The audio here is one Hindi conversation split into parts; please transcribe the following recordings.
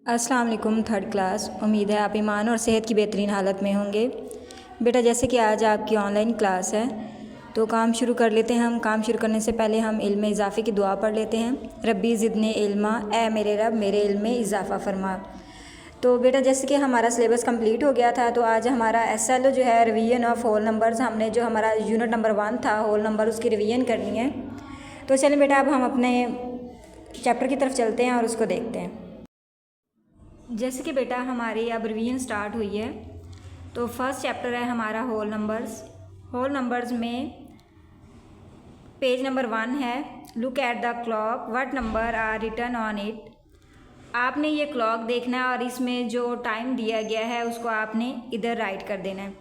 अस्सलाम वालेकुम। Third class. उम्मीद है आप ईमान और सेहत की बेहतरीन हालत में होंगे। बेटा जैसे कि आज आपकी ऑनलाइन क्लास है तो काम शुरू कर लेते हैं। हम काम शुरू करने से पहले हम इल्म में इजाफ़े की दुआ पढ़ लेते हैं। रब्बी ज़िदनी इल्मा, ए मेरे रब मेरे इल्म में इजाफ़ा फरमा। तो बेटा जैसे कि हमारा सिलेबस कंप्लीट हो गया था तो आज हमारा SLO जो है रिवीजन ऑफ होल नंबर्स, हमने जो हमारा यूनिट नंबर 1 था होल नंबर, उसकी रिवीजन करनी है। तो चलिए बेटा अब हम अपने चैप्टर की तरफ चलते हैं और उसको देखते हैं। जैसे कि बेटा हमारी अब रिवीजन स्टार्ट हुई है तो फर्स्ट चैप्टर है हमारा होल नंबर्स। होल नंबर्स में पेज नंबर 1 है। Look at the clock, what number are written on it. आपने ये क्लॉक देखना है और इसमें जो टाइम दिया गया है उसको आपने इधर राइट कर देना है।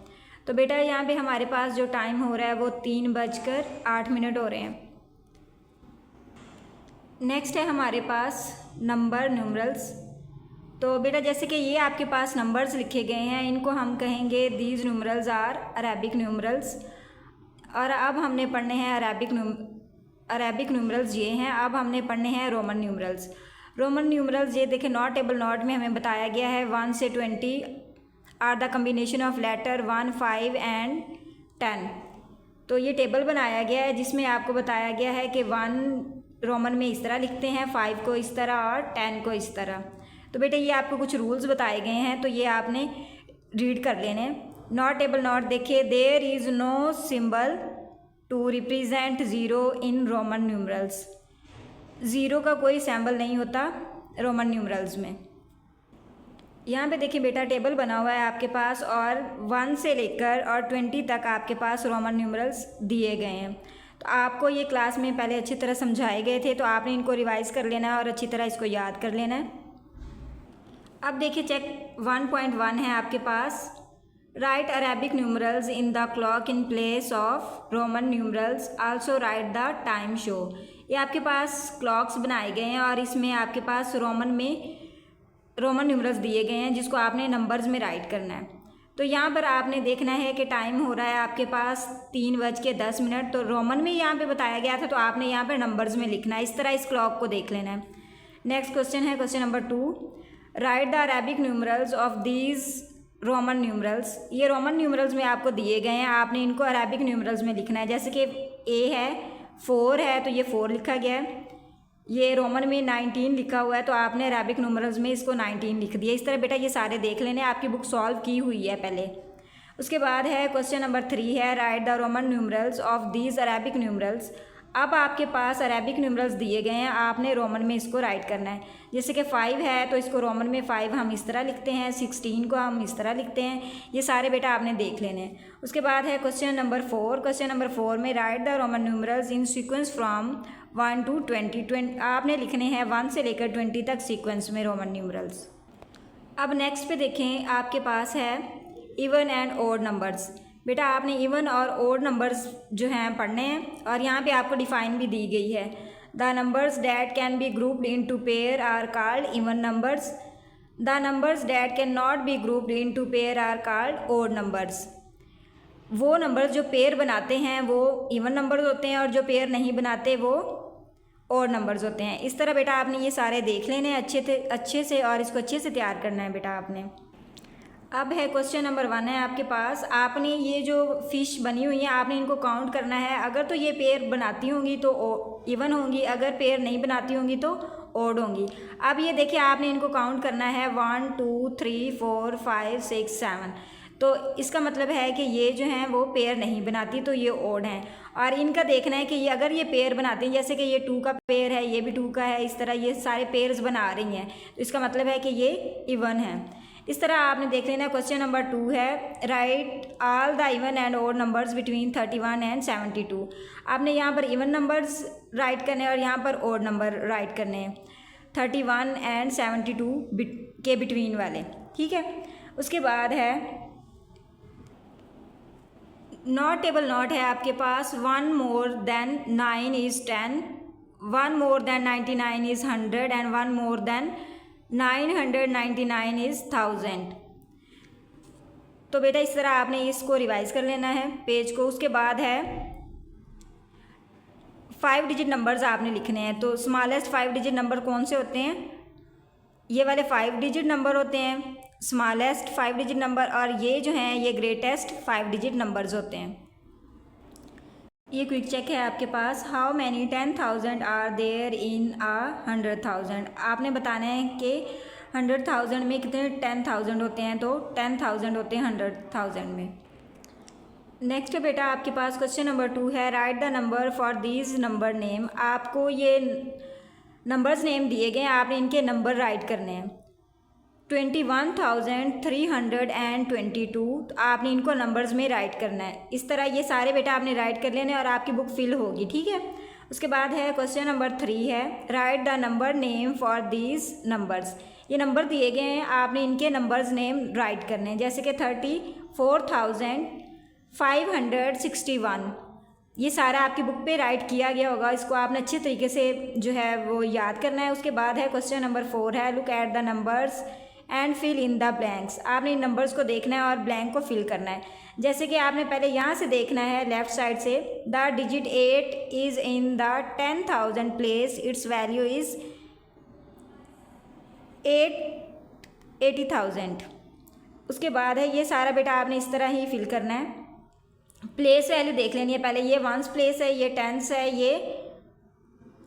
तो बेटा यहाँ पे हमारे पास जो टाइम हो रहा है वो 3:08 हो रहे हैं। नेक्स्ट है हमारे पास नंबर न्यूमरल्स। तो बेटा जैसे कि ये आपके पास नंबर्स लिखे गए हैं, इनको हम कहेंगे these numerals are Arabic numerals. और अब हमने पढ़ने हैं अरेबिक न्यूमरल्स ये हैं। अब हमने पढ़ने हैं रोमन न्यूमरल्स। रोमन न्यूमरल्स ये देखें, नॉट टेबल नॉट में हमें बताया गया है 1 से 20 are the combination of letter 1, 5 and 10। तो ये टेबल बनाया गया है जिसमें आपको बताया गया है कि 1 रोमन में इस तरह लिखते हैं, 5 को इस तरह और 10 को इस तरह। तो बेटा ये आपको कुछ रूल्स बताए गए हैं तो ये आपने रीड कर लेने। नॉट टेबल नॉट देखिए, there is no symbol to represent zero in Roman numerals. Zero का कोई सिंबल नहीं होता रोमन न्यूमरल्स में। यहाँ पे देखिए बेटा टेबल बना हुआ है आपके पास और 1 से लेकर और 20 तक आपके पास रोमन न्यूमरल्स दिए गए हैं। तो आपको ये क्लास में पहले अच्छी तरह समझाए गए थे तो आपने इनको रिवाइज़ कर लेना है और अच्छी तरह इसको याद कर लेना है। अब देखिए चेक 1.1 है आपके पास। Write Arabic numerals in the clock in place of Roman numerals, also write the time show. ये आपके पास क्लॉक्स बनाए गए हैं और इसमें आपके पास रोमन न्यूमरल्स दिए गए हैं जिसको आपने नंबर्स में राइट करना है। तो यहाँ पर आपने देखना है कि टाइम हो रहा है आपके पास 3:10। तो रोमन में यहाँ पे बताया गया था तो आपने यहाँ पर नंबर्स में लिखना है। इस तरह इस क्लॉक को देख लेना है। नेक्स्ट क्वेश्चन है question number 2। Right the Arabic numerals of these Roman numerals. ये रोमन न्यूमरल्स में आपको दिए गए हैं, आपने इनको अरेबिक न्यूमरल्स में लिखना है। जैसे कि A है, 4 है तो ये 4 लिखा गया है। ये रोमन में 19 लिखा हुआ है तो आपने अरेबिक न्यूमरल्स में इसको 19 लिख दिया। इस तरह बेटा ये सारे देख लेने, आपकी बुक सॉल्व की हुई है पहले। उसके बाद है क्वेश्चन नंबर 3 है right the Roman numerals of these Arabic numerals. अब आपके पास अरेबिक न्यूमरल्स दिए गए हैं, आपने रोमन में इसको राइट करना है। जैसे कि 5 है तो इसको रोमन में 5 हम इस तरह लिखते हैं, 16 को हम इस तरह लिखते हैं। ये सारे बेटा आपने देख लेने हैं। उसके बाद है क्वेश्चन नंबर 4। क्वेश्चन नंबर 4 में right the Roman numerals in sequence from 1 to 20। आपने लिखने हैं 1 से लेकर 20 तक सीक्वेंस में रोमन न्यूमरल्स। अब नेक्स्ट पे देखें, आपके पास है इवन एंड ओड नंबर्स। बेटा आपने इवन और ओड नंबर्स जो हैं पढ़ने हैं और यहाँ पे आपको डिफाइन भी दी गई है। The numbers that can be grouped into pair are called even numbers. The numbers that can not be grouped into pair are called odd numbers. वो नंबर्स जो पेयर बनाते हैं वो इवन नंबर्स होते हैं और जो पेयर नहीं बनाते वो ओड नंबर्स होते हैं। इस तरह बेटा आपने ये सारे देख लेने अच्छे से और इसको अच्छे से तैयार करना है बेटा आपने। अब है क्वेश्चन नंबर 1 है आपके पास। आपने ये जो फिश बनी हुई है आपने इनको काउंट करना है। अगर तो ये पेयर बनाती होंगी तो इवन होंगी, अगर पेयर नहीं बनाती होंगी तो ओड होंगी। अब ये देखिए आपने इनको काउंट करना है 1 2 3 4 5 6 7। तो इसका मतलब है कि ये जो हैं वो पेयर नहीं बनाती तो ये ओड हैं। और इनका देखना है कि ये अगर ये पेयर बनाते हैं, जैसे कि ये 2 का पेयर है, ये भी 2 का है, इस तरह ये सारे पेयर्स बना रही हैं तो इसका मतलब है कि ये इवन है। इस तरह आपने देख लेना। क्वेश्चन नंबर 2 है write all the even and odd numbers between 31 and 72। आपने यहाँ पर इवन नंबर्स राइट करने हैं और यहाँ पर ओड नंबर राइट करने हैं 31 एंड 72 के बिटवीन वाले, ठीक है। उसके बाद है नॉट टेबल नॉट है आपके पास। 1 more than 9 is 10, 1 more than 99 is 100 and 1 more than 999 is 1000। तो बेटा इस तरह आपने इसको रिवाइज कर लेना है पेज को। उसके बाद है 5 डिजिट नंबर्स आपने लिखने हैं। तो स्मॉलेस्ट 5 डिजिट नंबर कौन से होते हैं? ये वाले 5 डिजिट नंबर होते हैं, स्मॉलेस्ट 5 डिजिट नंबर, और ये जो हैं ये ग्रेटेस्ट 5 डिजिट नंबर्स होते हैं। ये क्विक चेक है आपके पास। How many 10,000 are there in 100,000। आपने बताना है कि 100,000 में कितने 10,000 होते हैं, तो 10,000 होते हैं 100,000 में। नेक्स्ट बेटा आपके पास क्वेश्चन नंबर 2 है, right the number for these number name. आपको ये नंबर्स नेम दिए गए हैं, आपने इनके नंबर राइट करने हैं। 21,322, तो आपने इनको नंबर्स में राइट करना है। इस तरह ये सारे बेटा आपने राइट कर लेने और आपकी बुक फिल होगी, ठीक है। उसके बाद है क्वेश्चन नंबर 3 है, right the number name for these numbers. ये नंबर दिए गए हैं, आपने इनके नंबर्स नेम राइट करने हैं, जैसे कि 34,561। ये सारा आपकी बुक पे राइट किया गया होगा, इसको आपने अच्छे तरीके से जो है वो याद करना है। उसके बाद है क्वेश्चन नंबर 4 है, look at the numbers and fill in the blanks. आपने इन नंबर्स को देखना है और ब्लैंक को फिल करना है। जैसे कि आपने पहले यहाँ से देखना है लेफ़्ट साइड से, the digit 8 is in the 10,000 place, it's value is 80,000। उसके बाद है ये सारा बेटा आपने इस तरह ही फिल करना है। प्लेस वैल्यू देख लेनी है पहले, ये 1s प्लेस है, ये 10s है, ये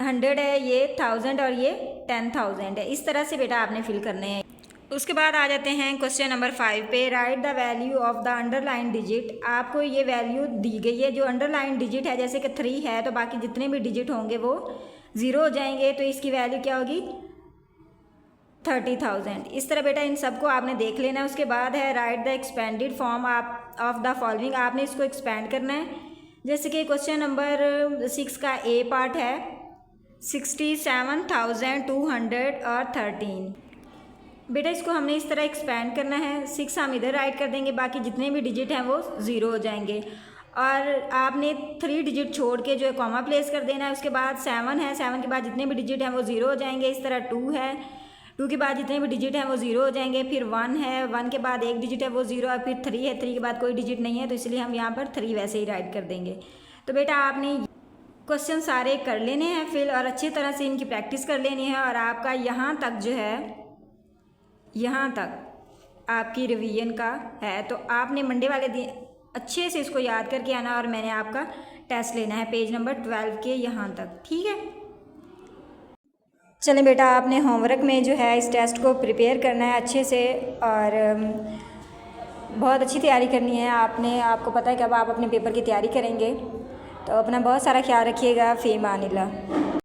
100 है, ये 1000 और ये 10,000 है। इस तरह से बेटा आपने फिल करने हैं। उसके बाद आ जाते हैं क्वेश्चन नंबर 5 पे, right the value of the underline digit. आपको ये वैल्यू दी गई है, जो अंडरलाइन डिजिट है, जैसे कि 3 है तो बाकी जितने भी डिजिट होंगे वो 0 हो जाएंगे, तो इसकी वैल्यू क्या होगी 30,000। इस तरह बेटा इन सबको आपने देख लेना है। उसके बाद है right the expanded form of the following. आपने इसको एक्सपेंड करना है, जैसे कि क्वेश्चन नंबर 6 का ए पार्ट है 67,213। बेटा इसको हमने इस तरह एक्सपेंड करना है, 6 हम इधर राइट कर देंगे, बाकी जितने भी डिजिट हैं वो 0 हो जाएंगे, और आपने 3 डिजिट छोड़ के जो है कॉमा प्लेस कर देना है। उसके बाद 7 है, 7 के बाद जितने भी डिजिट हैं वो 0 हो जाएंगे। इस तरह 2 है, 2 के बाद जितने भी डिजिट हैं वो 0 हो जाएंगे। फिर 1 है, 1 के बाद एक डिजिट है वो 0, और फिर 3 है, 3 के बाद कोई डिजिट नहीं है, तो इसलिए हम यहाँ पर 3 वैसे ही राइट कर देंगे। तो बेटा आपने क्वेश्चन सारे कर लेने हैं फिल, और अच्छी तरह से इनकी प्रैक्टिस कर लेनी है, और आपका यहाँ तक जो है, यहाँ तक आपकी रिवीजन का है। तो आपने मंडे वाले दिन अच्छे से इसको याद करके आना, और मैंने आपका टेस्ट लेना है पेज नंबर 12 के यहाँ तक, ठीक है। चलें बेटा, आपने होमवर्क में जो है इस टेस्ट को प्रिपेयर करना है अच्छे से, और बहुत अच्छी तैयारी करनी है आपने। आपको पता है कि अब आप अपने पेपर की तैयारी करेंगे, तो अपना बहुत सारा ख्याल रखिएगा। फ़ी अमानिल्लाह।